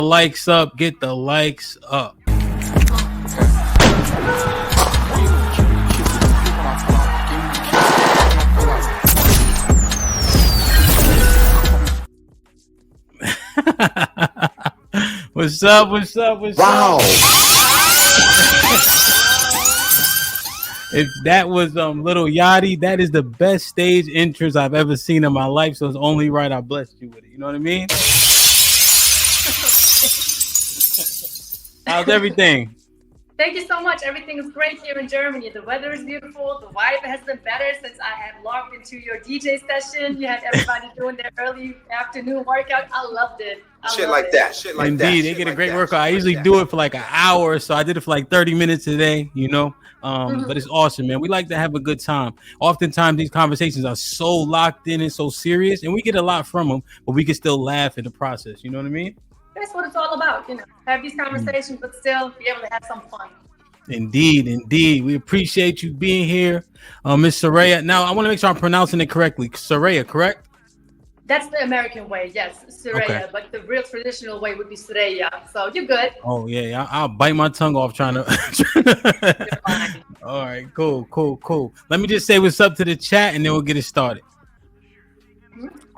Likes up, get the likes up. What's up? Wow. If that was Little Yachty, that is the best stage entrance I've ever seen in my life. So it's only right I blessed you with it. You know what I mean? How's everything? Thank you so much. Everything is great here in Germany. The weather is beautiful. The vibe has been better since I have logged into your DJ session. You had everybody doing their early afternoon workout. I loved it. Shit like that. Indeed, they get a great workout. I usually do it for like an hour, so I did it for like 30 minutes today, you know. But it's awesome, man. We like to have a good time. Oftentimes, these conversations are so locked in and so serious, and we get a lot from them, but we can still laugh in the process. You know what I mean? That's what it's all about, you know. Have these conversations, but still be able to have some fun. Indeed. We appreciate you being here, Miss Suerraya. Now, I want to make sure I'm pronouncing it correctly. Suerraya, correct? That's the American way, yes, Suerraya. Okay. But the real traditional way would be Suerraya. So you're good. Oh yeah, I'll bite my tongue off trying to. All right, cool. Let me just say what's up to the chat, and then we'll get it started.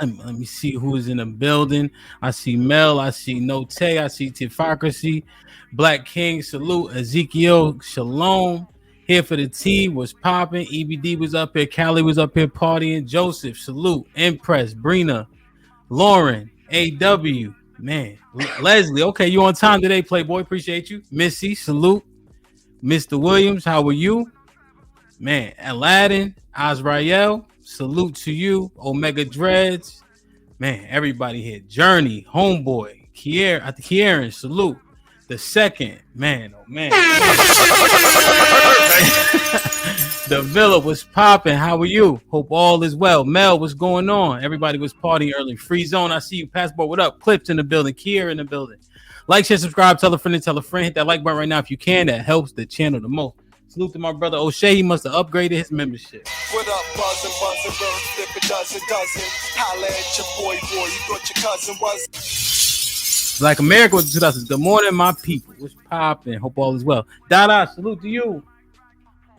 Let me see who's in the building. I see Mel. I see Note. I see Tifocracy. Black King. Salute. Ezekiel. Shalom. Here for the tea was popping. EBD was up here. Callie was up here partying. Joseph. Salute. Impress. Brina. Lauren. AW. Man. Leslie. Okay, you on time today, Playboy. Appreciate you. Missy. Salute. Mr. Williams. How are you? Man. Aladdin. Azrael. Salute to you, Omega Dreads. Man, everybody here. Journey, Homeboy, Kieran, salute. The second, man, oh man. The Villa was popping. How are you? Hope all is well. Mel, what's going on? Everybody was partying early. Free Zone, I see you. Passport, what up? Clips in the building. Kier in the building. Like, share, subscribe, tell a friend and tell a friend. Hit that like button right now if you can. That helps the channel the most. Salute to my brother O'Shea. He must have upgraded his membership. What up, buzzing, flip a dozen. Holla at your boy, you thought your cousin was. Black America with the 2000s. Good morning, my people. What's popping? Hope all is well. Dada, salute to you.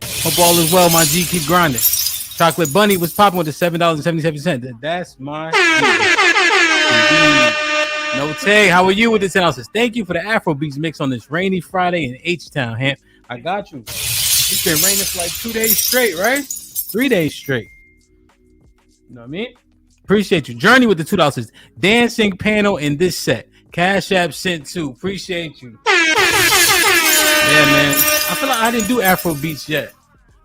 Hope all is well, my G. Keep grinding. Chocolate Bunny was popping with the $7.77. That's my Note, how are you with the 10 ounces? Thank you for the Afrobeats mix on this rainy Friday in H-Town, Hamp. I got you. It's been raining for like 2 days straight, right? 3 days straight. You know what I mean? Appreciate you. Journey with the $2. Dancing panel in this set. Cash App sent too. Appreciate you. Yeah, man. I feel like I didn't do Afro beats yet.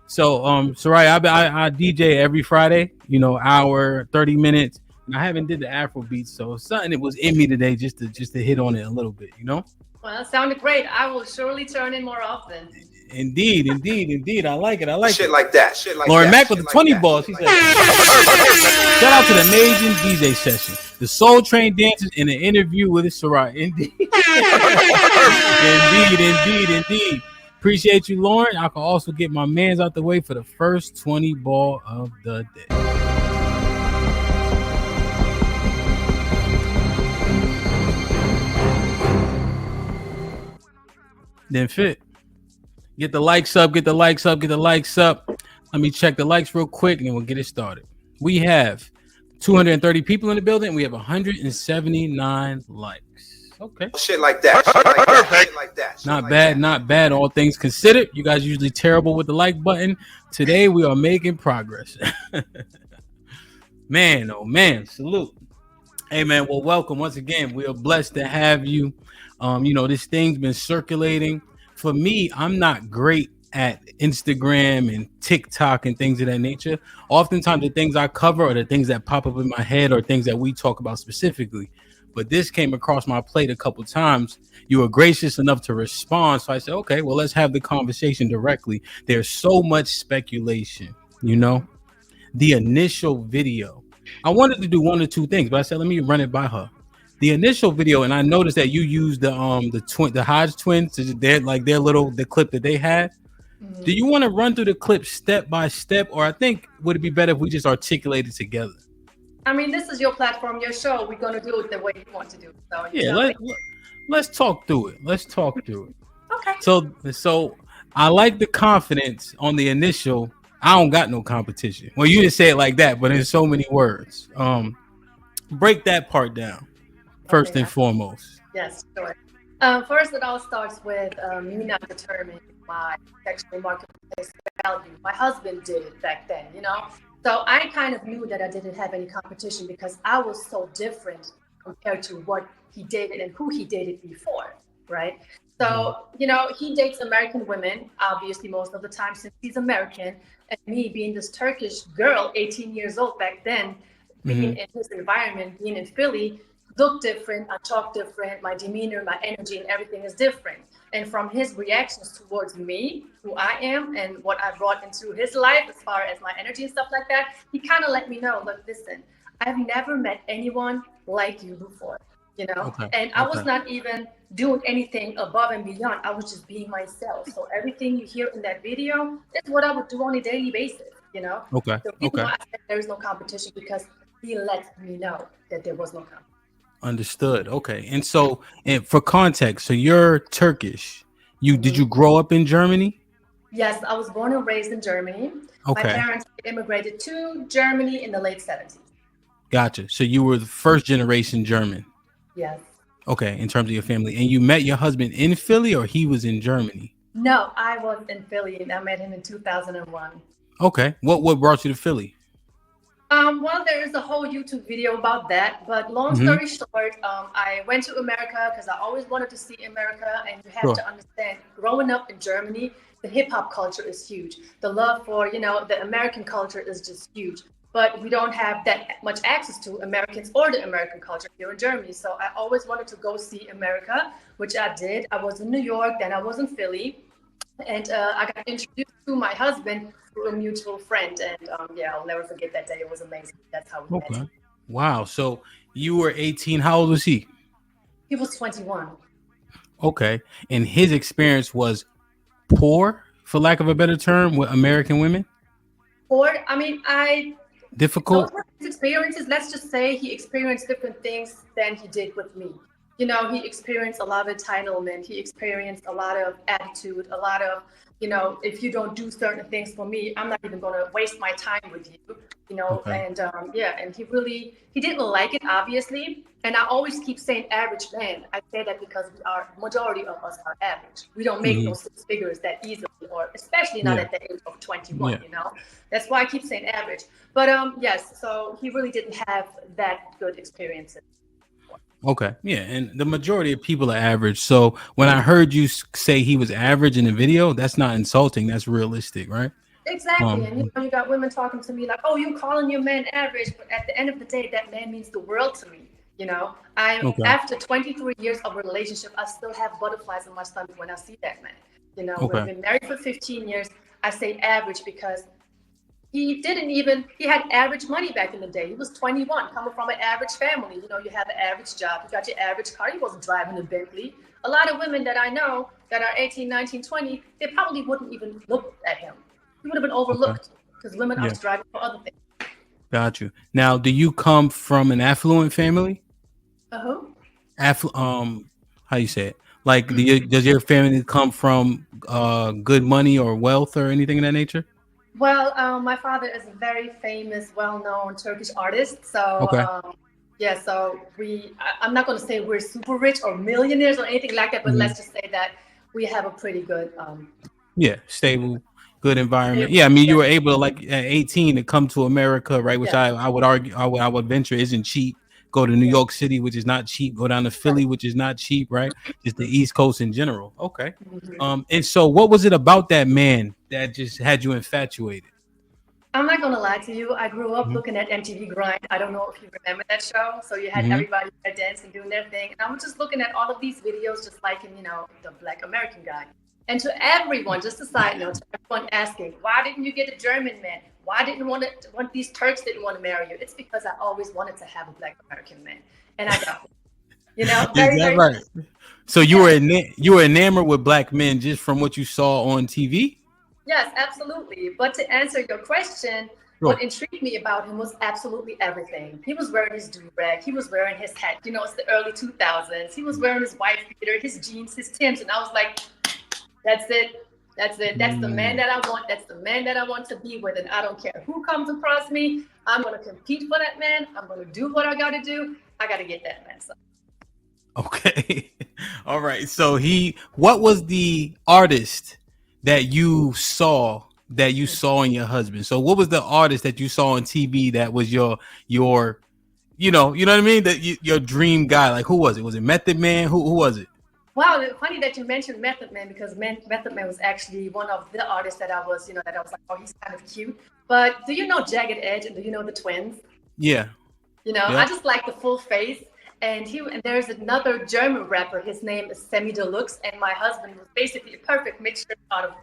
So, Suerraya, I DJ every Friday. You know, hour, 30 minutes. And I haven't did the Afro beats, so something that was in me today just to hit on it a little bit. You know. Well, that sounded great. I will surely turn in more often. Indeed. I like it. Shit like that. Lauren Mack with the 20 balls. He said, shout out to the amazing DJ session. The Soul Train dances in an interview with Suerraya. Indeed. Indeed. Appreciate you, Lauren. I can also get my mans out the way for the first 20 ball of the day. Then fit. Get the likes up. Let me check the likes real quick and we'll get it started. We have 230 people in the building. We have 179 likes. Okay. Shit like that. Perfect. Not bad. All things considered. You guys are usually terrible with the like button. Today we are making progress. Man, oh man, salute. Hey man, well, welcome once again. We are blessed to have you. You know, this thing's been circulating. For me, I'm not great at Instagram and TikTok and things of that nature. Oftentimes, the things I cover are the things that pop up in my head or things that we talk about specifically. But this came across my plate a couple times. You were gracious enough to respond. So I said, okay, well, let's have the conversation directly. There's so much speculation, you know, the initial video. I wanted to do one or two things, but I said, let me run it by her. The initial video, and I noticed that you used the Hodge twins, the clip that they had. Mm-hmm. Do you want to run through the clip step by step, or I think would it be better if we just articulate it together? I mean, this is your platform, your show. We're gonna do it the way you want to do it. So yeah, let's talk through it. Let's talk through it. Okay. So I like the confidence on the initial. I don't got no competition. Well, you didn't say it like that, but in so many words. Break that part down first Okay. and foremost. Yes, sure. First, it all starts with me not determining my sexual marketplace value. My husband did it back then, you know? So I kind of knew that I didn't have any competition because I was so different compared to what he dated and who he dated before, right? So, you know, he dates American women, obviously, most of the time since he's American. And me being this Turkish girl, 18 years old back then, being in his environment, being in Philly, look different, I talk different, my demeanor, my energy, and everything is different. And from his reactions towards me, who I am, and what I brought into his life as far as my energy and stuff like that, he kind of let me know, look, listen, I've never met anyone like you before, you know? Okay. And I was not even doing anything above and beyond. I was just being myself. So everything you hear in that video is what I would do on a daily basis, you know? Okay. The reason Okay. why I said there is no competition because he let me know that there was no competition. Understood. Okay. And so, and for context, so you're Turkish. You did you grow up in Germany? Yes, I was born and raised in Germany. My Okay. parents immigrated to Germany in the late 70s. Gotcha. So you were the first generation German. Yes. Okay, in terms of your family. And you met your husband in Philly or he was in Germany? No, I was in Philly and I met him in 2001. Okay. What brought you to Philly? Well, there is a whole YouTube video about that, but long story short, I went to America because I always wanted to see America, and you have Sure. to understand, growing up in Germany, the hip hop culture is huge. The love for, you know, the American culture is just huge, but we don't have that much access to Americans or the American culture here in Germany. So I always wanted to go see America, which I did. I was in New York, then I was in Philly. And I got introduced to my husband through a mutual friend. And yeah, I'll never forget that day. It was amazing. That's how we met. Okay. Wow. So you were 18. How old was he? He was 21. Okay. And his experience was poor, for lack of a better term, with American women? Or, I mean, Difficult? those were his experiences. Let's just say he experienced different things than he did with me. You know, he experienced a lot of entitlement. He experienced a lot of attitude, a lot of, you know, if you don't do certain things for me, I'm not even going to waste my time with you, you know. Okay. And yeah, and he didn't like it, obviously. And I always keep saying average man. I say that because majority of us are average. We don't make those six figures that easily, or especially not Yeah. at the age of 21, Yeah. you know. That's why I keep saying average. But yes, so he really didn't have that good experiences. Okay. Yeah. And the majority of people are average. So when I heard you say he was average in the video, that's not insulting. That's realistic, right? Exactly. And you know, you got women talking to me like, oh, you calling your man average, but at the end of the day, that man means the world to me. You know, Okay. after 23 years of a relationship, I still have butterflies in my stomach when I see that man. You know, Okay. we've been married for 15 years. I say average because he had average money back in the day. He was 21, coming from an average family. You know, you have an average job, you got your average car. He wasn't driving a Bentley. A lot of women that I know that are 18, 19, 20, they probably wouldn't even look at him. He would have been overlooked because women are Yeah. striving for other things. Got you. Now, do you come from an affluent family? Uh-huh. How you say it? Like, does your family come from good money or wealth or anything of that nature? Well, my father is a very famous, well-known Turkish artist. So, Okay. yeah, so I'm not going to say we're super rich or millionaires or anything like that, but let's just say that we have a pretty good, Yeah, stable, good environment. Yeah, I mean, you were able to, like, at 18 to come to America, right? Which yeah, I would argue, I would venture isn't cheap. Go to New yeah, York City, which is not cheap. Go down to Philly, which is not cheap, right? Just the East Coast in general. Okay. mhm. And so what was it about that man that just had you infatuated? I'm not going to lie to you. I grew up Mm-hmm. looking at MTV Grind. I don't know if you remember that show. So you had Mm-hmm. everybody there dancing, doing their thing. And I was just looking at all of these videos, just liking, you know, the Black American guy. And to everyone, just a side note, to everyone asking, why didn't you get a German man? Why didn't these Turks didn't want to marry you? It's because I always wanted to have a Black American man. And I got it. You know, Is very, that very, right? So yeah. you were enamored with black men just from what you saw on TV? Yes, absolutely. But to answer your question, Sure. what intrigued me about him was absolutely everything. He was wearing his do-rag. He was wearing his hat. You know, it's the early 2000s. He was wearing his white beater, his jeans, his Timbs. And I was like, that's it. That's it. That's the man that I want. That's the man that I want to be with. And I don't care who comes across me. I'm going to compete for that man. I'm going to do what I got to do. I got to get that man. So. Okay. All right. So what was the artist that you saw in your husband? So what was the artist that you saw on TV that was your, you know what I mean? Your dream guy? Like, who was it? Was it Method Man? Who was it? Wow, funny that you mentioned Method Man, because Method Man was actually one of the artists that I was like, oh, he's kind of cute. But do you know Jagged Edge, and do you know the Twins? Yeah. Yeah. I just like the full face. And there's another German rapper. His name is Semi Deluxe, and my husband was basically a perfect mixture out of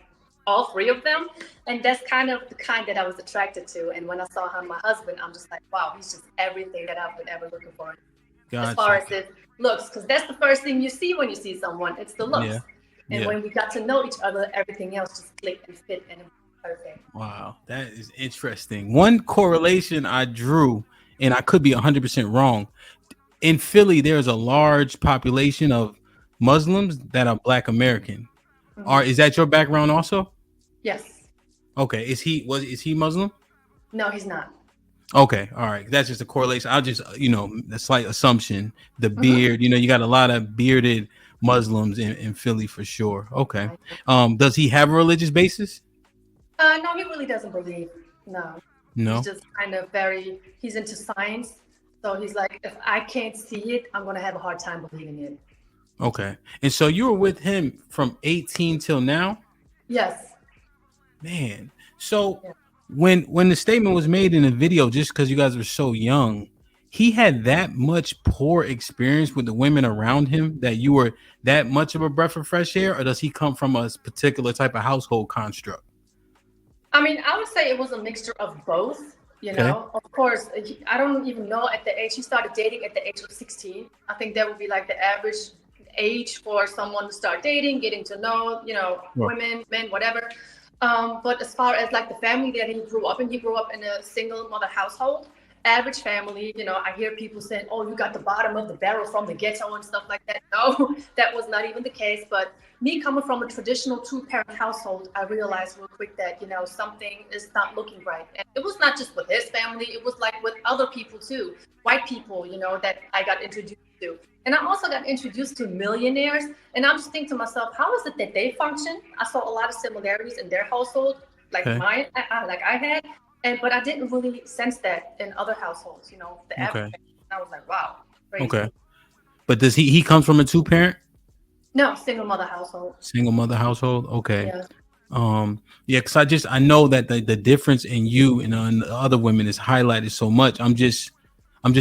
all three of them. And that's kind of the kind that I was attracted to. And when I saw him, my husband, I'm just like, wow, he's just everything that I've been ever looking for. Gotcha. As far as his looks, because that's the first thing you see when you see someone. It's the looks. Yeah. And when we got to know each other, everything else just clicked and fit, and it was perfect. Wow, that is interesting. One correlation I drew, and I could be 100% wrong. In Philly, there's a large population of Muslims that are Black American. Mm-hmm. Is that your background also? Yes. Okay. Is he Muslim? No, he's not. Okay. All right. That's just a correlation. I'll just, a slight assumption. The beard, you got a lot of bearded Muslims in Philly for sure. Okay. Does he have a religious basis? No, he really doesn't believe. No. He's just kind of he's into science. So he's like, if I can't see it, I'm going to have a hard time believing it. Okay. And so you were with him from 18 till now? Yes. Man. So when the statement was made in the video, just because you guys were so young, he had that much poor experience with the women around him that you were that much of a breath of fresh air? Or does he come from a particular type of household construct? I mean, I would say it was a mixture of both. Of course, I don't even know at the age he started dating at the age of 16. I think that would be like the average age for someone to start dating, getting to know, women, men, whatever. But as far as like the family that he grew up in a single mother household, average family. I hear people saying, oh, you got the bottom of the barrel from the ghetto and stuff like that. No, that was not even the case. But me coming from a traditional 2-parent household, I realized real quick that, something is not looking right. And it was not just with his family. It was like with other people too, white people, that I got introduced to. And I also got introduced to millionaires. And I'm just thinking to myself, how is it that they function? I saw a lot of similarities in their household, like mine, like I had. But I didn't really sense that in other households, the average. I was like, wow. Crazy. Okay. But does he comes from a 2-parent? No, single mother household. Single mother household. Okay. Yeah. Because I know that the difference in you and the other women is highlighted so much. I'm just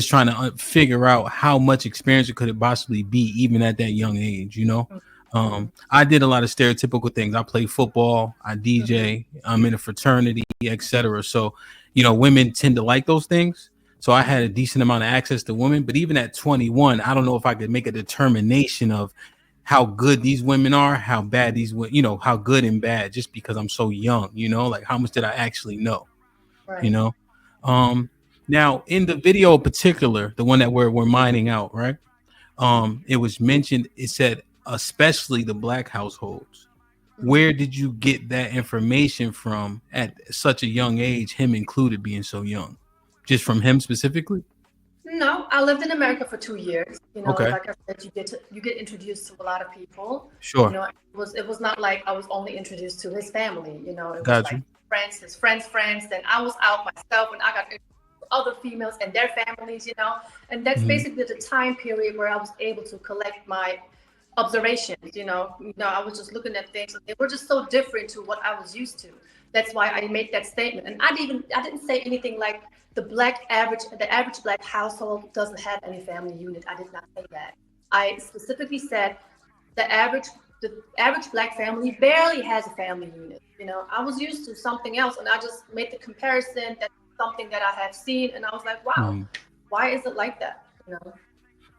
trying to figure out how much experience it could possibly be, even at that young age, I did a lot of stereotypical things. I play football, I DJ, I'm in a fraternity, etc. So, women tend to like those things. So I had a decent amount of access to women. But even at 21, I don't know if I could make a determination of how good these women are, how bad these, how good and bad, just because I'm so young, like how much did I actually know, right. Now in the video in particular, the one that we're mining out, right? It was mentioned, it said, especially the Black households. Where did you get that information from at such a young age, him included being so young? Just from him specifically? No, I lived in America for 2 years. Okay. Like I said, you get introduced to a lot of people. Sure. It was not like I was only introduced to his family. It was Got you. Like friends, his friends. Then I was out myself, and I got introduced to other females and their families. And that's basically the time period where I was able to collect my observations. I was just looking at things, and they were just so different to what I was used to. That's why I made that statement. And I didn't say anything like the average Black household doesn't have any family unit. I did not say that. I specifically said the average Black family barely has a family unit. I was used to something else, and I just made the comparison. That's something that I have seen, and I was like, wow, why is it like that?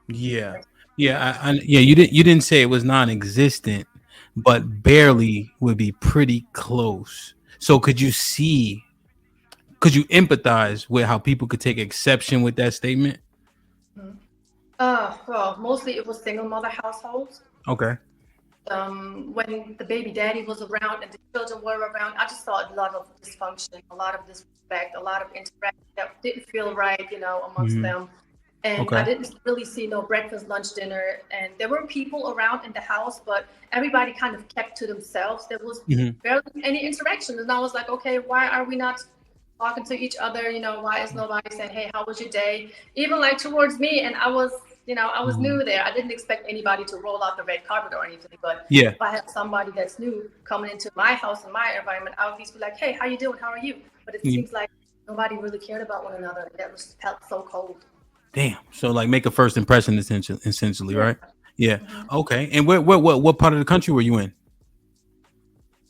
Yeah. Yeah, you didn't say it was non-existent, but barely would be pretty close. So could you see could you empathize with how people could take exception with that statement? Well, mostly it was single mother households. Okay. When the baby daddy was around and the children were around, I just saw a lot of dysfunction, a lot of disrespect, a lot of interaction that didn't feel right, amongst them. And I Okay. didn't really see no breakfast, lunch, dinner. And there were people around in the house, but everybody kind of kept to themselves. There was barely any interaction. And I was like, okay, why are we not talking to each other? Why is nobody saying, hey, how was your day? Even like towards me. And I was new there. I didn't expect anybody to roll out the red carpet or anything. But Yeah. if I had somebody that's new coming into my house and my environment, I would at least be like, hey, how you doing? How are you? But it seems like nobody really cared about one another. That was felt so cold. Damn. So like make a first impression essentially, right? Yeah. Okay. And what part of the country were you in?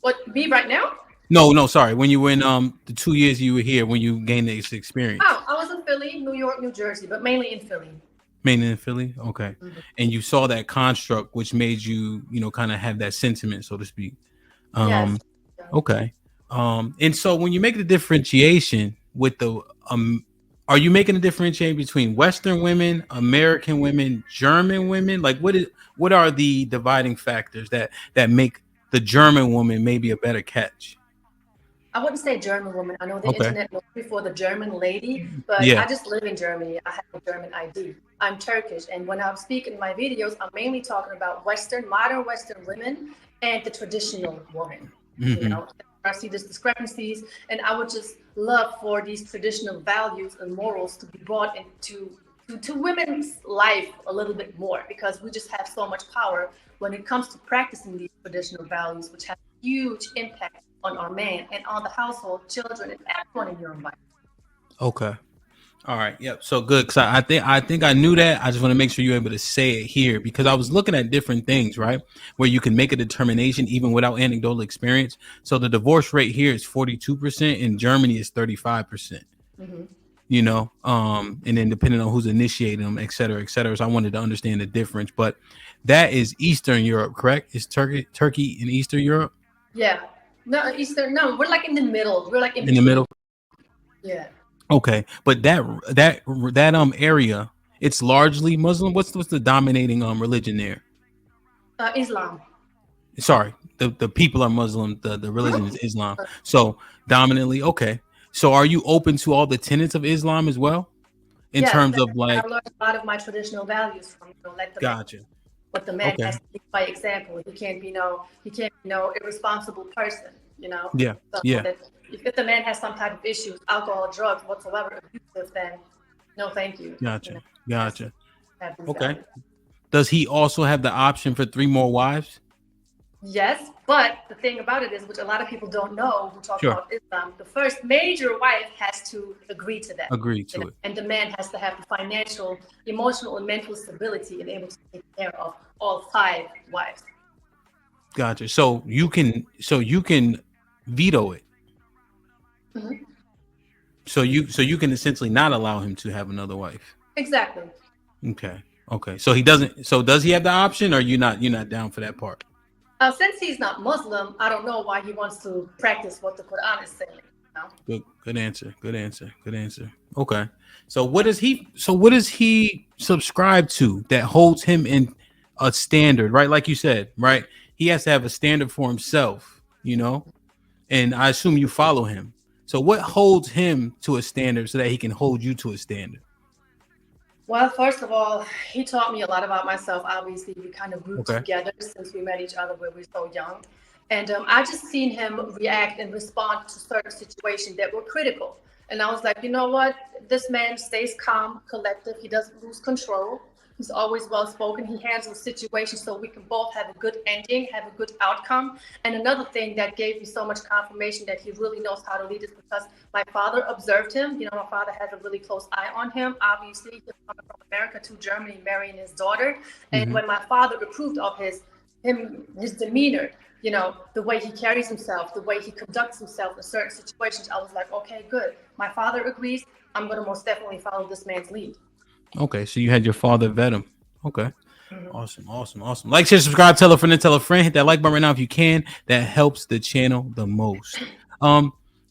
What, me right now? No, sorry. When you were in the 2 years you were here, when you gained this experience. Oh, I was in Philly, New York, New Jersey, but mainly in Philly. Mainly in Philly? Okay. And you saw that construct which made you, kind of have that sentiment, so to speak. Yes. Okay. And so when you make the differentiation with the are you making a differentiation between Western women, American women, German women? Like what are the dividing factors that make the German woman maybe a better catch? I wouldn't say German woman. I know the internet knows me for the German lady, but Yeah. I just live in Germany. I have a German ID. I'm Turkish. And when I speak in my videos, I'm mainly talking about modern Western women and the traditional woman. I see these discrepancies, and I would just love for these traditional values and morals to be brought into women's life a little bit more, because we just have so much power when it comes to practicing these traditional values, which have huge impact on our man and on the household, children, and everyone in your environment. Okay. All right. Yep. So good. Cause I think I knew that. I just want to make sure you're able to say it here, because I was looking at different things, right? Where you can make a determination even without anecdotal experience. So the divorce rate here is 42%. In Germany is 35%. And then depending on who's initiating them, et cetera, et cetera. So I wanted to understand the difference, but that is Eastern Europe, correct? Is Turkey in Eastern Europe? Yeah. No, Eastern. No, we're like in the middle. We're like in the middle. Yeah. Okay, but that area, it's largely Muslim. What's the dominating religion there? Islam. Sorry, the people are Muslim. The religion is Islam. So dominantly, okay. So are you open to all the tenets of Islam as well? In terms of like, I learned a lot of my traditional values from gotcha. What the man has to be by example. He can't be no irresponsible person. Yeah. So Yeah. If the man has some type of issues, alcohol, drugs, whatsoever, abusive, then no, thank you. Gotcha. Okay. Values. Does he also have the option for 3 more wives? Yes, but the thing about it is, which a lot of people don't know who talk about Islam, the first major wife has to agree to that. It. And the man has to have the financial, emotional, and mental stability and able to take care of all 5 wives. Gotcha. So you can veto it. So you can essentially not allow him to have another wife. Exactly. Okay. So he doesn't. So does he have the option, or you're not down for that part? Since he's not Muslim, I don't know why he wants to practice what the Quran is saying. Good answer. Okay. So what does he subscribe to that holds him in a standard, right? Like you said, right? He has to have a standard for himself, and I assume you follow him. So what holds him to a standard so that he can hold you to a standard? Well, first of all, he taught me a lot about myself. Obviously, we kind of grew together since we met each other when we were so young. And I just seen him react and respond to certain situations that were critical. And I was like, you know what? This man stays calm, collective. He doesn't lose control. He's always well-spoken. He handles situations so we can both have a good ending, have a good outcome. And another thing that gave me so much confirmation that he really knows how to lead is because my father observed him. My father has a really close eye on him. Obviously, he's coming from America to Germany, marrying his daughter. And when my father approved of his demeanor, the way he carries himself, the way he conducts himself in certain situations, I was like, okay, good. My father agrees. I'm going to most definitely follow this man's lead. Okay, so you had your father vet him. Okay. Awesome. Like, share, subscribe, tell a friend, hit that like button right now if you can. That helps the channel the most.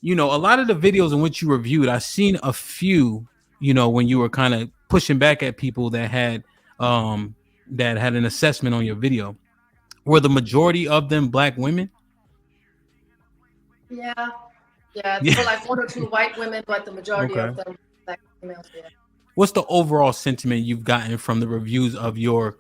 you know, a lot of the videos in which you reviewed, I've seen a few, you know, when you were kind of pushing back at people that had an assessment on your video. Were the majority of them black women? Yeah, yeah. There Yeah. were like one or two white women, but the majority Okay. of them black females. Yeah. What's the overall sentiment you've gotten from the reviews of your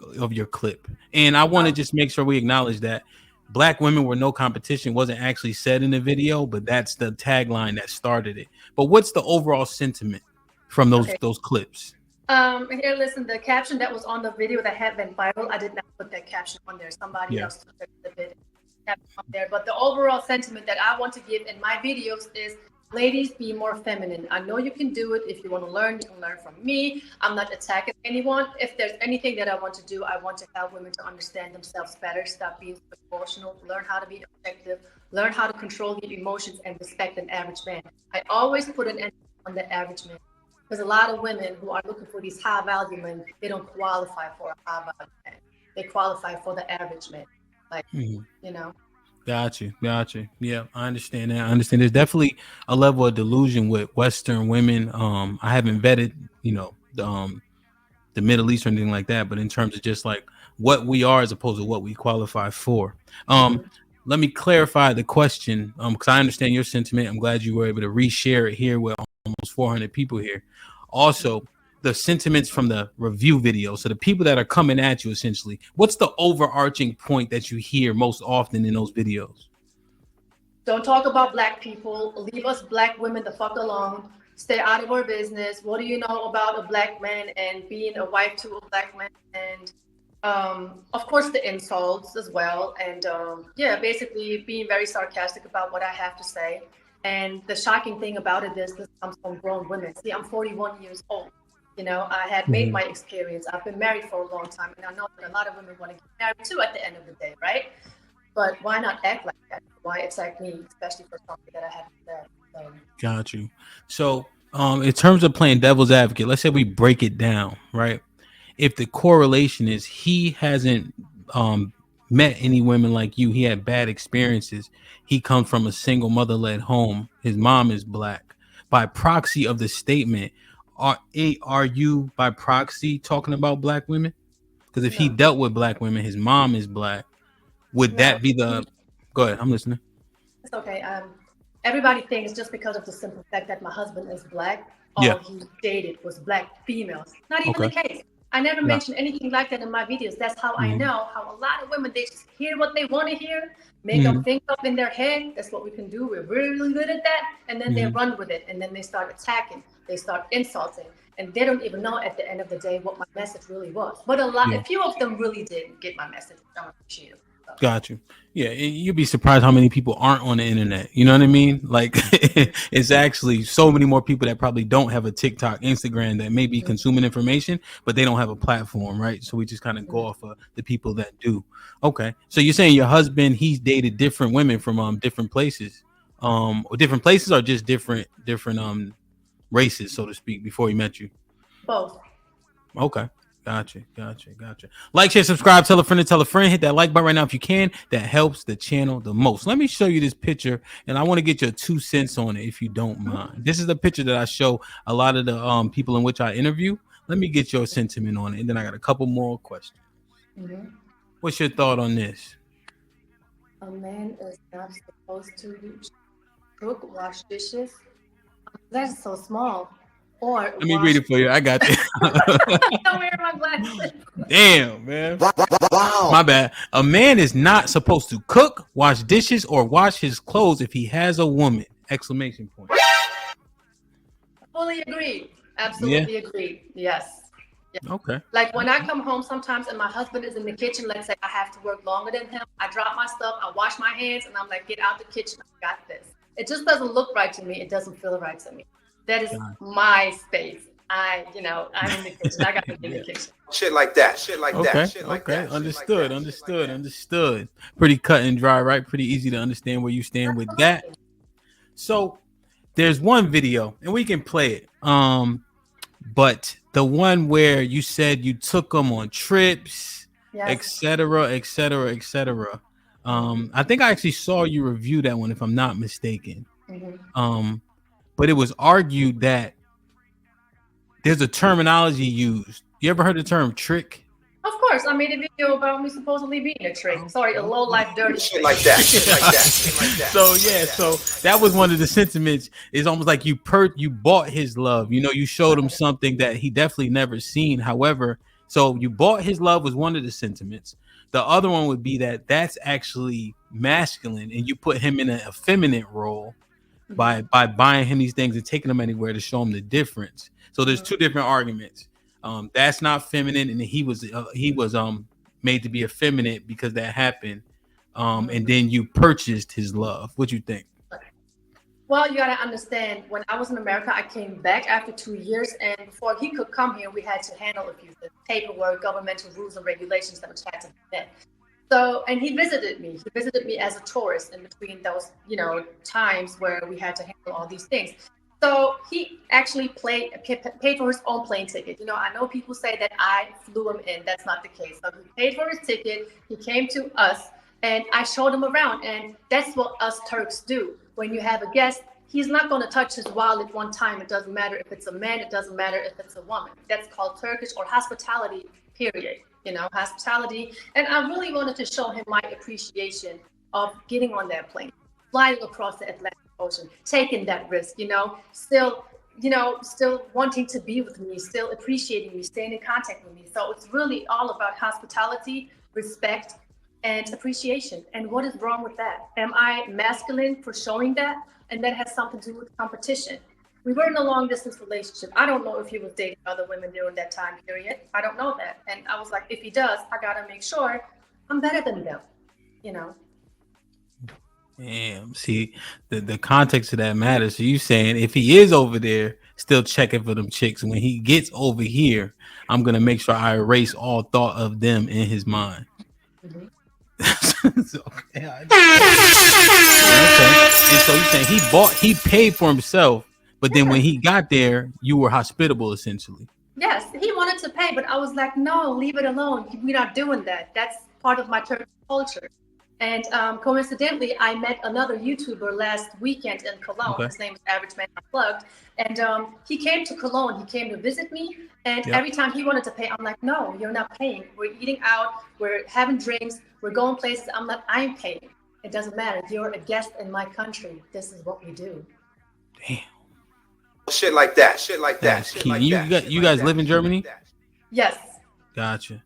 clip? And I want to Um, just make sure we acknowledge that black women were no competition wasn't actually said in the video, but that's the tagline that started it. But what's the overall sentiment from those okay. those clips? Here, listen. The caption that was on the video that had been viral, I did not put that caption on there. Somebody Yeah. else took the video caption on there. But the overall sentiment that I want to give in my videos is, ladies, be more feminine. I know you can do it. If you want to learn, you can learn from me. I'm not attacking anyone. If there's anything that I want to do, I want to help women to understand themselves better. Stop being so emotional. Learn how to be objective. Learn how to control your emotions and respect an average man. I always put an emphasis on the average man. Because a lot of women who are looking for these high value men, they don't qualify for a high value man. They qualify for the average man. Like, you know. Got you. Yeah, I understand that. I understand. There's definitely a level of delusion with Western women. I haven't vetted, you know, the Middle East or anything like that, but in terms of just like what we are as opposed to what we qualify for. Let me clarify the question, because I understand your sentiment. I'm glad you were able to reshare it here with almost 400 people here. Also, the sentiments from the review video. So the people that are coming at you, essentially, what's the overarching point that you hear most often in those videos? Don't talk about black people. Leave us black women the fuck alone. Stay out of our business. What do you know about a black man and being a wife to a black man? And of course, the insults as well. And yeah, basically being very sarcastic about what I have to say. And the shocking thing about it is this comes from grown women. See, I'm 41 years old. You know, I had made my experience. I've been married for a long time. And I know that a lot of women want to get married too at the end of the day, right? But why not act like that? Why attack me, especially for something that I haven't said? So. Got you. So in terms of playing devil's advocate, let's say we break it down, right? If the correlation is he hasn't met any women like you, he had bad experiences, he comes from a single mother-led home, his mom is black. By proxy of the statement, are you by proxy talking about black women? Because if he dealt with black women, his mom is black, would that be the... Go ahead, I'm listening. It's okay. Everybody thinks just because of the simple fact that my husband is black, all he dated was black females. Not even the case. I never mentioned anything like that in my videos. That's how I know how a lot of women, they just hear what they want to hear, make them think up in their head. That's what we can do. We're really good at that. And then they run with it. And then they start attacking. They start insulting. And they don't even know at the end of the day what my message really was. But a few of them really did get my message. I appreciate it. Got you. Yeah, you'd be surprised how many people aren't on the internet. You know what I mean? Like, it's actually so many more people that probably don't have a TikTok, Instagram, that may be consuming information, but they don't have a platform, right? So we just kind of go off of the people that do. Okay, so you're saying your husband, he's dated different women from different places, or different places, or just different races, so to speak, before he met you? Both. Okay. Gotcha. Like, share, subscribe, tell a friend to tell a friend. Hit that like button right now if you can. That helps the channel the most. Let me show you this picture, and I want to get your 2 cents on it if you don't mind. This is the picture that I show a lot of the people in which I interview. Let me get your sentiment on it, and then I got a couple more questions. What's your thought on this? A man is not supposed to cook, wash dishes. That's so small. Or let me read it for you. I got you. Don't wear my glasses. Damn, man. Wow. My bad. A man is not supposed to cook, wash dishes, or wash his clothes if he has a woman. Exclamation point. Fully agree. Absolutely agree. Yes. Okay. Like when I come home sometimes and my husband is in the kitchen, let's say I have to work longer than him. I drop my stuff, I wash my hands, and I'm like, get out the kitchen. I got this. It just doesn't look right to me. It doesn't feel right to me. That is my space. I'm in the kitchen. I got to be in the kitchen. Shit like that. Okay. Understood. Pretty cut and dry, right? Pretty easy to understand where you stand with that. So there's one video, and we can play it. But the one where you said you took them on trips, etc. I think I actually saw you review that one, if I'm not mistaken. But it was argued that there's a terminology used. You ever heard the term trick? Of course, I made a video about me supposedly being a trick. Sorry, a low life dirty Shit like that. Shit like that. Shit like that. So yeah, so that was one of the sentiments. It's almost like you bought his love. You know, you showed him something that he definitely never seen. However, so you bought his love was one of the sentiments. The other one would be that that's actually masculine, and you put him in an effeminate role by buying him these things and taking them anywhere to show him the difference. So there's two different arguments. That's not feminine, and he was made to be effeminate because that happened. And then you purchased his love. What you think? Well, you gotta understand, when I was in America, I came back after 2 years, and before he could come here, we had to handle a few things, paperwork, governmental rules and regulations that which had to be met. So, and he visited me. He visited me as a tourist in between those, times where we had to handle all these things. So he actually paid for his own plane ticket. I know people say that I flew him in. That's not the case. So he paid for his ticket. He came to us, and I showed him around. And that's what us Turks do. When you have a guest, he's not going to touch his wallet one time. It doesn't matter if it's a man. It doesn't matter if it's a woman. That's called Turkish or hospitality, period. Hospitality. And I really wanted to show him my appreciation of getting on that plane, flying across the Atlantic Ocean, taking that risk, still wanting to be with me, still appreciating me, staying in contact with me. So it's really all about hospitality, respect, and appreciation. And what is wrong with that? Am I masculine for showing that? And that has something to do with competition. We were in a long distance relationship. I don't know if he was dating other women during that time period. I don't know that. And I was like, if he does, I gotta make sure I'm better than them, Damn. See, the context of that matters. So you saying if he is over there still checking for them chicks, when he gets over here, I'm gonna make sure I erase all thought of them in his mind. Okay. And so you're saying he paid for himself, but then when he got there, you were hospitable essentially. Yes, he wanted to pay, but I was like, no, leave it alone. We're not doing that. That's part of my Turkish culture. And coincidentally, I met another YouTuber last weekend in Cologne. Okay. His name is Average Man Unplugged. And he came to Cologne. He came to visit me. And every time he wanted to pay, I'm like, no, you're not paying. We're eating out. We're having drinks. We're going places. I'm like, I'm paying. It doesn't matter. You're a guest in my country. This is what we do. Damn. Shit like that. Shit like that. Shit like you guys live in Germany? Yes. Gotcha.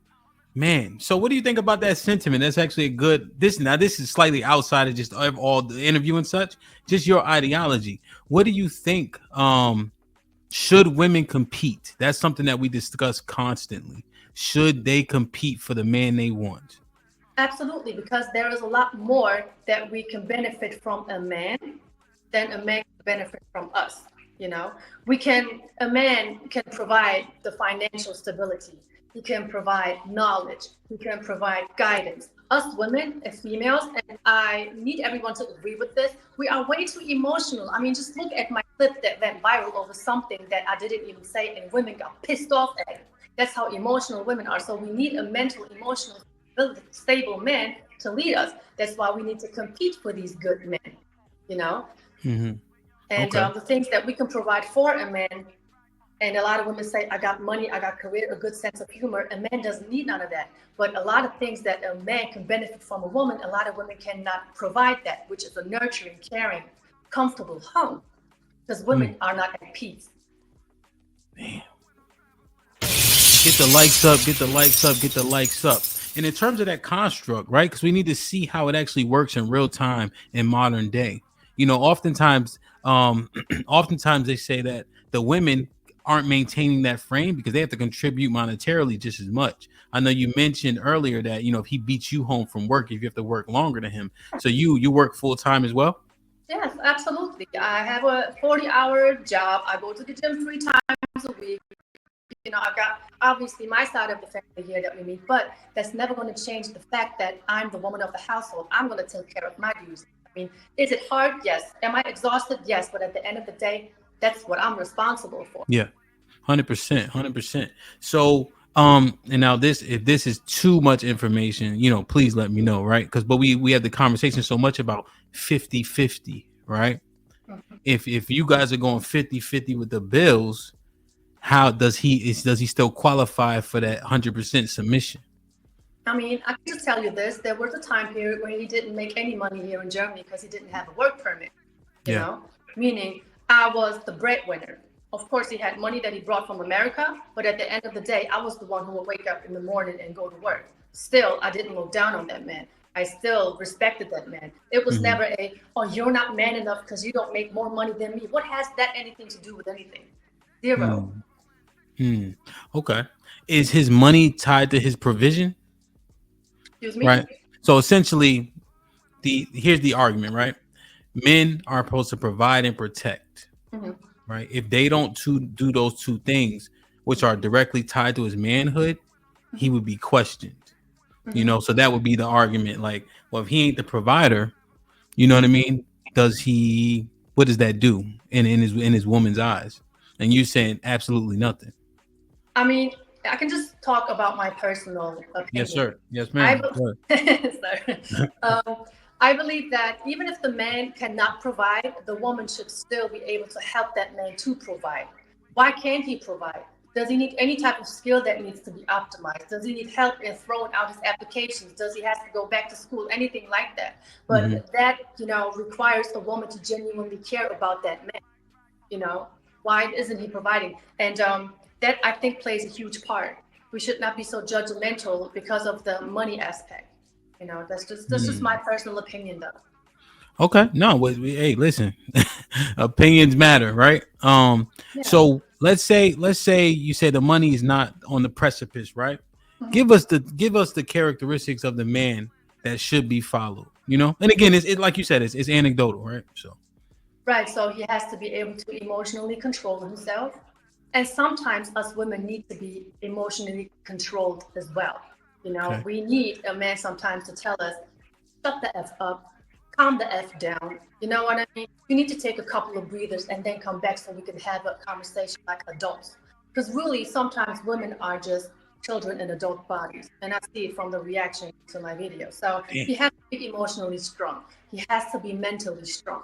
Man, so what do you think about that sentiment? That's actually a good. This is slightly outside of just all the interview and such. Just your ideology. What do you think? Should women compete? That's something that we discuss constantly. Should they compete for the man they want? Absolutely, because there is a lot more that we can benefit from a man than a man can benefit from us. A man can provide the financial stability. He can provide knowledge. He can provide guidance. Us women as females, and I need everyone to agree with this, we are way too emotional. I mean, just look at my clip that went viral over something that I didn't even say, and women got pissed off at it. That's how emotional women are. So we need a mental, emotional, stable man to lead us. That's why we need to compete for these good men, Mm-hmm. And the things that we can provide for a man. And a lot of women say, I got money, I got career, a good sense of humor. A man doesn't need none of that. But a lot of things that a man can benefit from a woman, a lot of women cannot provide that, which is a nurturing, caring, comfortable home. Because women are not at peace. Damn. Get the likes up, get the likes up, get the likes up. And in terms of that construct, right? Because we need to see how it actually works in real time in modern day. Oftentimes they say that the women aren't maintaining that frame because they have to contribute monetarily just as much. I know you mentioned earlier that, if he beats you home from work, if you have to work longer than him. So you work full time as well? Yes, absolutely. I have a 40-hour job. I go to the gym 3 times a week. I've got obviously my side of the family here that we meet, but that's never going to change the fact that I'm the woman of the household. I'm going to take care of my duties. I mean, is it hard? Yes. Am I exhausted? Yes. But at the end of the day, that's what I'm responsible for. Yeah, 100%. So, and now if this is too much information, please let me know, right? But we have the conversation so much about 50-50, right? If you guys are going 50-50 with the bills, how does he still qualify for that 100% submission? I mean, I can just tell you this: there was a time period where he didn't make any money here in Germany because he didn't have a work permit. You Yeah. know, meaning I was the breadwinner. Of course, he had money that he brought from America, but at the end of the day, I was the one who would wake up in the morning and go to work. Still, I didn't look down on that man. I still respected that man. It was never a, oh, you're not man enough because you don't make more money than me. What has that anything to do with anything? Zero. Okay. Is his money tied to his provision? Excuse me? Right. So essentially, here's the argument, right? Men are supposed to provide and protect, right? If they don't do those two things, which are directly tied to his manhood, he would be questioned. You know, so that would be the argument. Like, well, if he ain't the provider, you know what I mean? What does that do in his woman's eyes? And you saying absolutely nothing. I mean, I can just talk about my personal opinion. Yes, sir. Yes, ma'am. I believe that even if the man cannot provide, the woman should still be able to help that man to provide. Why can't he provide? Does he need any type of skill that needs to be optimized? Does he need help in throwing out his applications? Does he have to go back to school? Anything like that. But that, requires the woman to genuinely care about that man. Why isn't he providing? And that, I think, plays a huge part. We should not be so judgmental because of the money aspect. That's just my personal opinion, though. Okay, no, hey, listen, opinions matter, right? So let's say you say the money is not on the precipice, right? Give us the characteristics of the man that should be followed, And again, it's like you said, it's anecdotal, right? Right, so he has to be able to emotionally control himself, and sometimes us women need to be emotionally controlled as well. We need a man sometimes to tell us, shut the F up, calm the F down. You know what I mean? You need to take a couple of breathers and then come back so we can have a conversation like adults. Because really, sometimes women are just children in adult bodies. And I see it from the reaction to my video. So he has to be emotionally strong. He has to be mentally strong.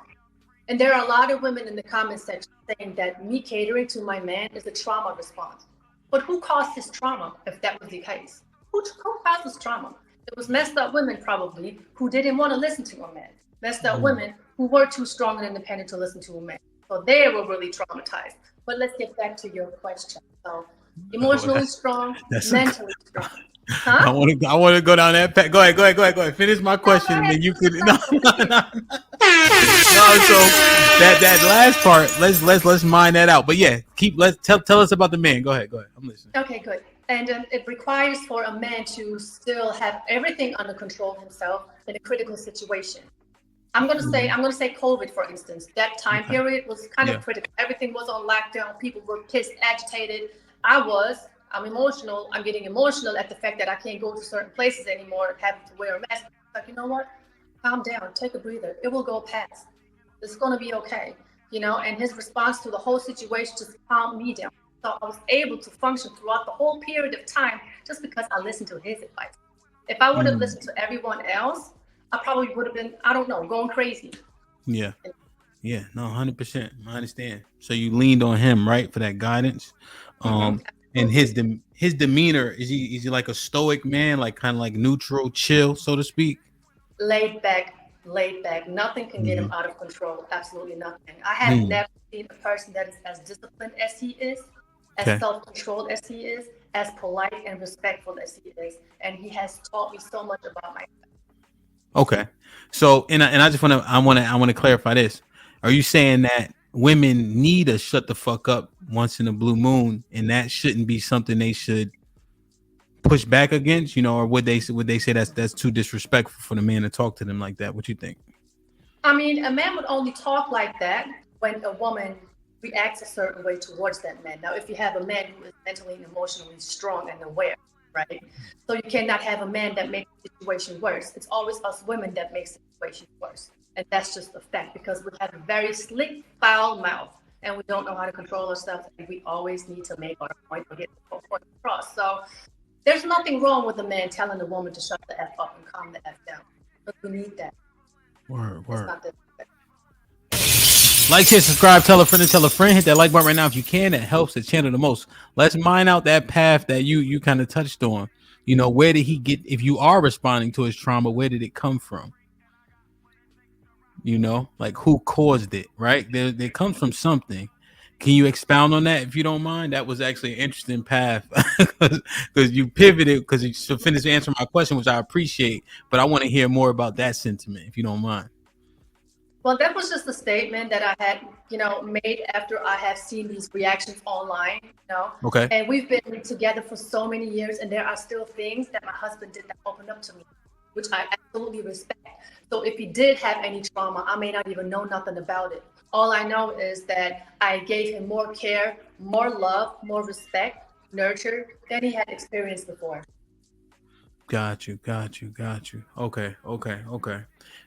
And there are a lot of women in the comment section saying that me catering to my man is a trauma response. But who caused his trauma if that was the case? Who causes trauma? It was messed up women probably who didn't want to listen to a man. Messed up women who were too strong and independent to listen to a man. So they were really traumatized. But let's get back to your question. So emotionally strong, mentally strong. Huh? I want to go down that path. Go ahead. Finish my question, and then you could. No. So that last part, let's mine that out. But yeah, tell us about the man. Go ahead. I'm listening. Okay, good. And it requires for a man to still have everything under control himself in a critical situation. I'm gonna say COVID, for instance. That time period was kind of critical. Everything was on lockdown. People were pissed, agitated. I'm emotional. I'm getting emotional at the fact that I can't go to certain places anymore, having to wear a mask. Like, you know what? Calm down, take a breather. It will go past. It's gonna be okay. And his response to the whole situation just calmed me down. So I was able to function throughout the whole period of time just because I listened to his advice. If I would have listened to everyone else, I probably would have been, I don't know, going crazy. Yeah, no, 100%. I understand. So you leaned on him, right, for that guidance. And his demeanor, is he like a stoic man, like kind of like neutral, chill, so to speak? Laid back. Nothing can get him out of control. Absolutely nothing. I have never seen a person that is as disciplined as he is, as self-controlled as he is, as polite and respectful as he is. And he has taught me so much about myself. Okay. So, and I just want to clarify this. Are you saying that women need to shut the fuck up once in a blue moon, and that shouldn't be something they should push back against, or would they say that's too disrespectful for the man to talk to them like that? What you think? I mean, a man would only talk like that when a woman reacts a certain way towards that man. Now, if you have a man who is mentally and emotionally strong and aware, right? So you cannot have a man that makes the situation worse. It's always us women that makes the situation worse. And that's just a fact, because we have a very slick, foul mouth and we don't know how to control ourselves. And we always need to make our point or get the point across. So there's nothing wrong with a man telling a woman to shut the F up and calm the F down. But we need that. Word. Like, share, subscribe, tell a friend to tell a friend. Hit that like button right now if you can. That helps the channel the most. Let's mine out that path that you kind of touched on. Where did he get? If you are responding to his trauma, where did it come from? Like who caused it? Right there, it comes from something. Can you expound on that if you don't mind? That was actually an interesting path because you pivoted because you finished answering my question, which I appreciate. But I want to hear more about that sentiment if you don't mind. Well, that was just a statement that I had, made after I have seen these reactions online. Okay. And we've been together for so many years, and there are still things that my husband did not open up to me, which I absolutely respect. So if he did have any trauma, I may not even know nothing about it. All I know is that I gave him more care, more love, more respect, nurture than he had experienced before. Got you. Okay.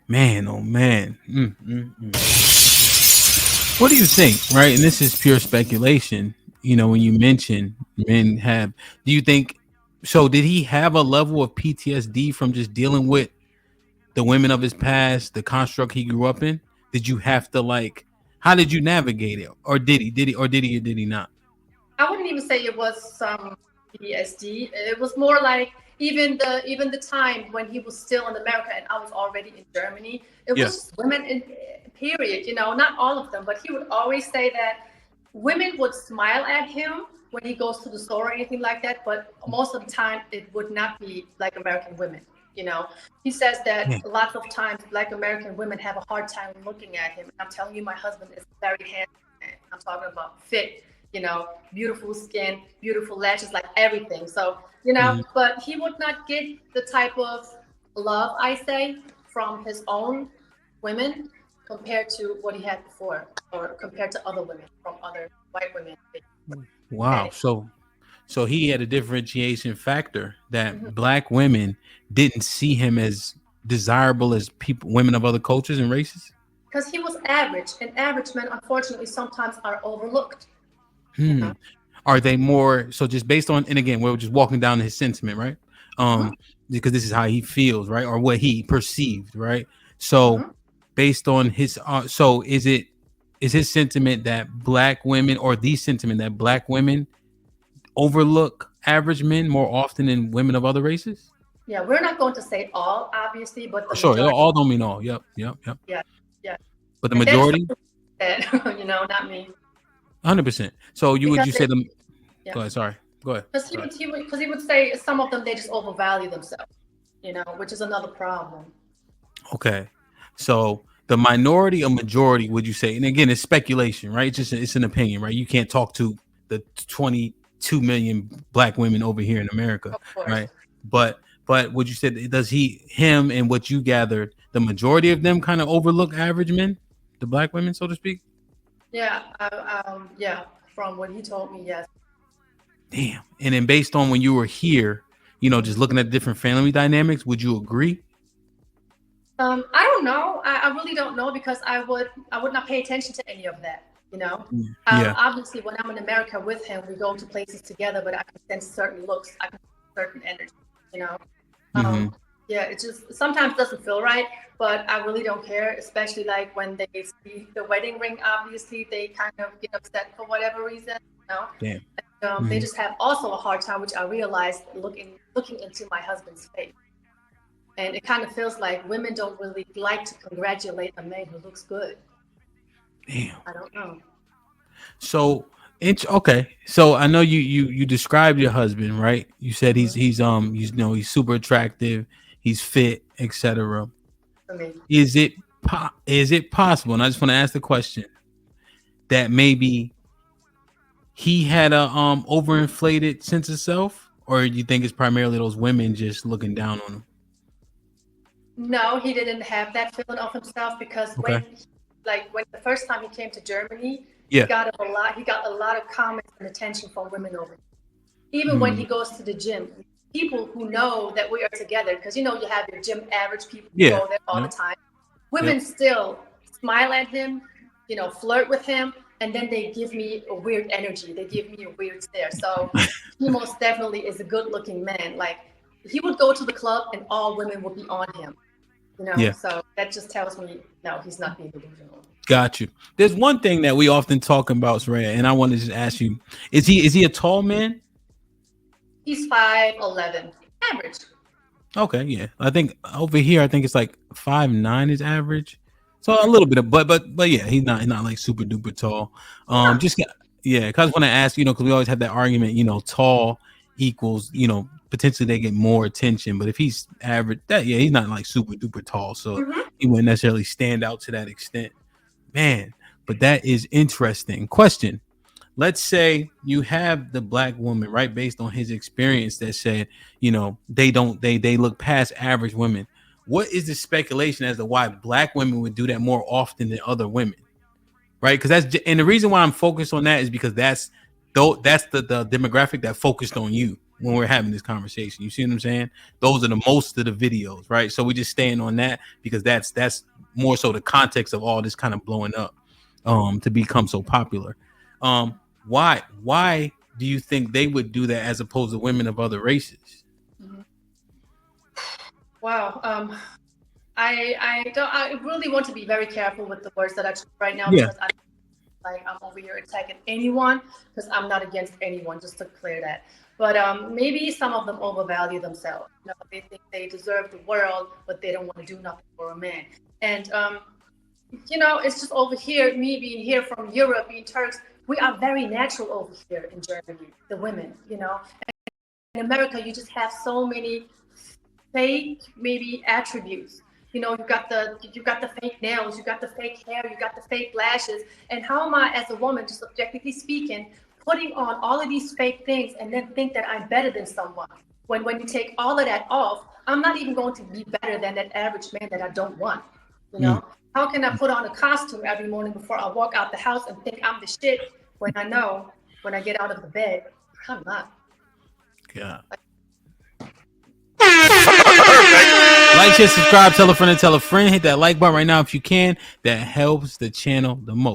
Man, oh man. What do you think, right? And this is pure speculation. When you mention men have, do you think, so did he have a level of PTSD from just dealing with the women of his past, the construct he grew up in? Did you have to how did you navigate it? Or did he not? I wouldn't even say it was some PTSD. It was more like even the time when he was still in America and I was already in Germany. It was just women in period. Not all of them, but he would always say that women would smile at him when he goes to the store or anything like that. But most of the time, it would not be like American women. He says that lots of times Black American women have a hard time looking at him. I'm telling you, my husband is very handsome. I'm talking about fit. Beautiful skin, beautiful lashes, like everything. So, but he would not get the type of love, I say, from his own women compared to what he had before, or compared to other women from other white women. Wow. So he had a differentiation factor that Black women didn't see him as desirable as women of other cultures and races? Because he was average, and average men, unfortunately, sometimes are overlooked. Are they more so just based on, and again, we're just walking down his sentiment, right? Because this is how he feels, right? Or what he perceived, right? So based on his so is his sentiment that Black women, or the sentiment that Black women overlook average men more often than women of other races? Yeah, we're not going to say all, obviously, but the sure, majority. all don't mean all. Yep. Yeah. But the majority, not me. 100%. So would you say them? Yeah. Go ahead. Sorry. Go ahead. Because he would say some of them, they just overvalue themselves, which is another problem. Okay. So the minority or majority, would you say? And again, it's speculation, right? It's an opinion, right? You can't talk to the 22 million Black women over here in America, right? But would you say, does him and what you gathered, the majority of them kind of overlook average men, the Black women, so to speak? Yeah. Yeah. From what he told me, yes. Damn. And then based on when you were here, just looking at different family dynamics, would you agree? I don't know. I really don't know, because I would not pay attention to any of that. Obviously, when I'm in America with him, we go to places together, but I can sense certain looks, I can sense certain energy. Yeah, it just sometimes doesn't feel right, but I really don't care, especially like when they see the wedding ring. Obviously, they kind of get upset for whatever reason. Damn. They just have also a hard time, which I realized looking into my husband's face. And it kind of feels like women don't really like to congratulate a man who looks good. Damn. I don't know. So okay. So I know you described your husband, right? You said he's super attractive, he's fit, etc. Is it possible? And I just want to ask the question that maybe he had a overinflated sense of self, or do you think it's primarily those women just looking down on him? No, he didn't have that feeling of himself, because when the first time he came to Germany, he got a lot of comments and attention from women over here. Even when he goes to the gym, people who know that we are together, because you have your gym average people who go there all the time. Women still smile at him, flirt with him, and then they give me a weird energy. They give me a weird stare. So he most definitely is a good-looking man. Like, he would go to the club and all women would be on him. So that just tells me, no, he's not being delusional. Got you. There's one thing that we often talk about, Suerraya, and I want to just ask you: is he a tall man? He's 5'11", average. Okay, yeah. I think over here, I think it's like 5'9" is average. So a little bit of, but yeah, he's not like super duper tall. No. Just yeah, cause I want to ask, because we always have that argument, tall equals, potentially they get more attention. But if he's average, that yeah, he's not like super duper tall, so Mm-hmm. he wouldn't necessarily stand out to that extent, man. But that is interesting. Question: let's say you have the black woman, right, based on his experience, that said, they look past average women. What is the speculation as to why black women would do that more often than other women, right? Because and the reason why I'm focused on that is because that's the demographic that focused on you when we're having this conversation. You see what I'm saying? Those are the most of the videos, right? So we're just staying on that because that's more so the context of all this kind of blowing up to become so popular. Why do you think they would do that as opposed to women of other races? Mm-hmm. Wow. I really want to be very careful with the words that I choose right now, Yeah. because I'm over here attacking anyone, because I'm not against anyone, just to clear that. But maybe some of them overvalue themselves. They think they deserve the world, but they don't want to do nothing for a man. And it's just over here, me being here from Europe, being Turks, we are very natural over here in Germany, the women, In America, you just have so many fake, maybe, attributes. You got the fake nails, you got the fake hair, you got the fake lashes. And how am I, as a woman, just objectively speaking, putting on all of these fake things and then think that I'm better than someone? When you take all of that off, I'm not even going to be better than that average man that I don't want. How can I put on a costume every morning before I walk out the house and think I'm the shit, when I know when I get out of the bed, I'm not? Yeah. Like, share, subscribe, tell a friend, and tell a friend. Hit that like button right now if you can. That helps the channel the most.